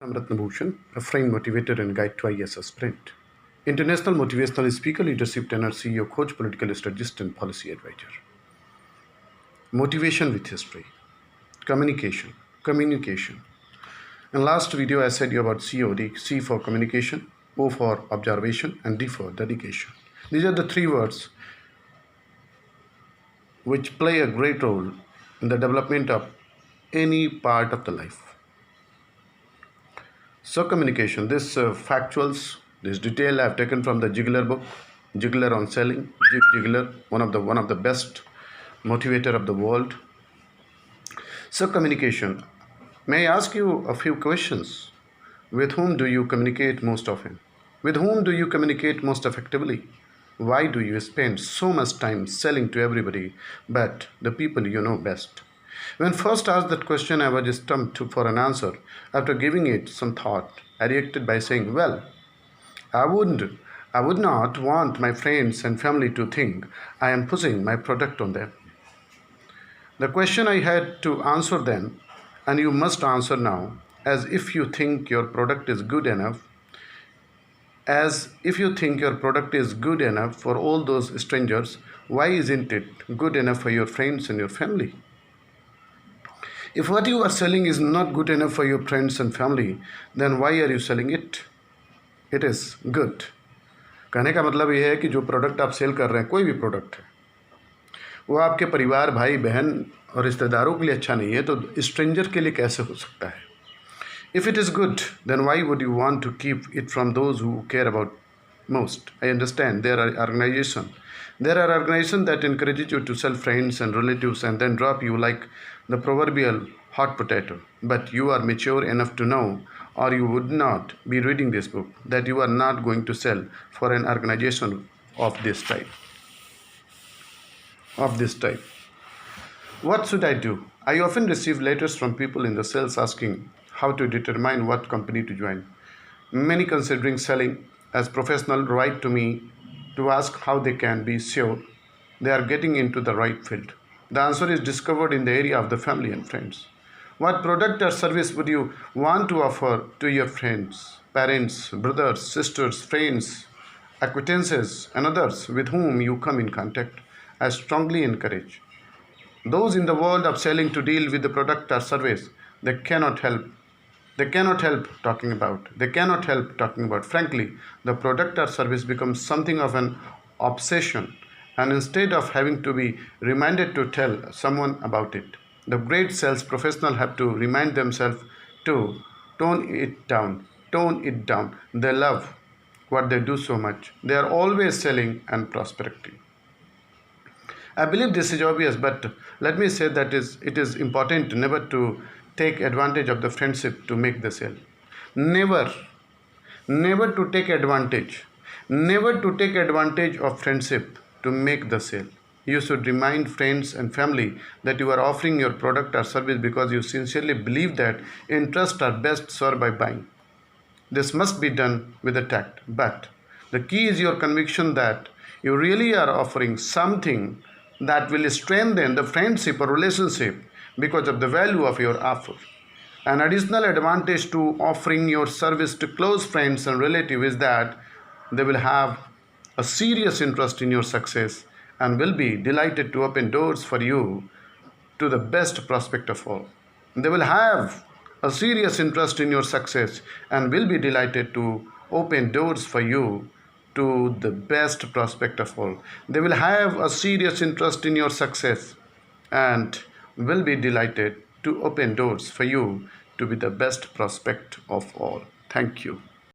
I'm Ratnabhushan, a friend motivator and guide to IS Sprint. International motivational speaker, leadership trainer, CEO, coach, political strategist, and policy advisor. Motivation with history. Communication. Communication. In last video, I said you about COD, C for communication, O for observation, and D for dedication. These are the three words which play a great role in the development of any part of the life. So communication, this factuals, this detail I've taken from the Ziglar book, Ziglar on selling. Ziglar, one of the best motivator of the world. So communication, may I ask you a few questions? With whom do you communicate most often? With whom do you communicate most effectively? Why do you spend so much time selling to everybody but the people you know best? When first asked that question, I was stumped for an answer. After giving it some thought, I reacted by saying, well, I would not want my friends and family to think I am pushing my product on them. The question I had to answer then, and you must answer now, as if you think your product is good enough, for all those strangers, why isn't it good enough for your friends and your family? If what you are selling is not good enough for your friends and family, then why are you selling it? It is good. कहने का मतलब ये है कि जो product आप cell कर रहे हैं, कोई भी प्रोडक्ट है, वो आपके परिवार, भाई बहन और रिश्तेदारों के लिए अच्छा नहीं है, तो स्ट्रेंजर के लिए कैसे हो सकता है? If it is good, then why would you want to keep it from those who care about most? I understand there are organizations that encourage you to sell friends and relatives and then drop you like the proverbial hot potato. But you are mature enough to know, or you would not be reading this book, that you are not going to sell for an organization of this type. What should I do? I often receive letters from people in the sales asking how to determine what company to join. Many considering selling as professional write to me to ask how they can be sure they are getting into the right field. The answer is discovered in the area of the family and friends. What product or service would you want to offer to your friends, parents, brothers, sisters, friends, acquaintances, and others with whom you come in contact? I strongly encourage those in the world of selling to deal with the product or service they cannot help talking about. Frankly, the product or service becomes something of an obsession, and instead of having to be reminded to tell someone about it, the great sales professionals have to remind themselves to tone it down. They love what they do so much. They are always selling and prospecting. I believe this is obvious, but let me say that it is important never to take advantage of the friendship to make the sale. Never to take advantage of friendship to make the sale. You should remind friends and family that you are offering your product or service because you sincerely believe that interests are best served by buying. This must be done with a tact, but the key is your conviction that you really are offering something that will strengthen the friendship or relationship because of the value of your offer. An additional advantage to offering your service to close friends and relatives is that they will have a serious interest in your success and will be delighted to open doors for you to the best prospect of all. They will have a serious interest in your success and will be delighted to open doors for you to the best prospect of all. They will have a serious interest in your success and will be delighted to open doors for you to be the best prospect of all. Thank you.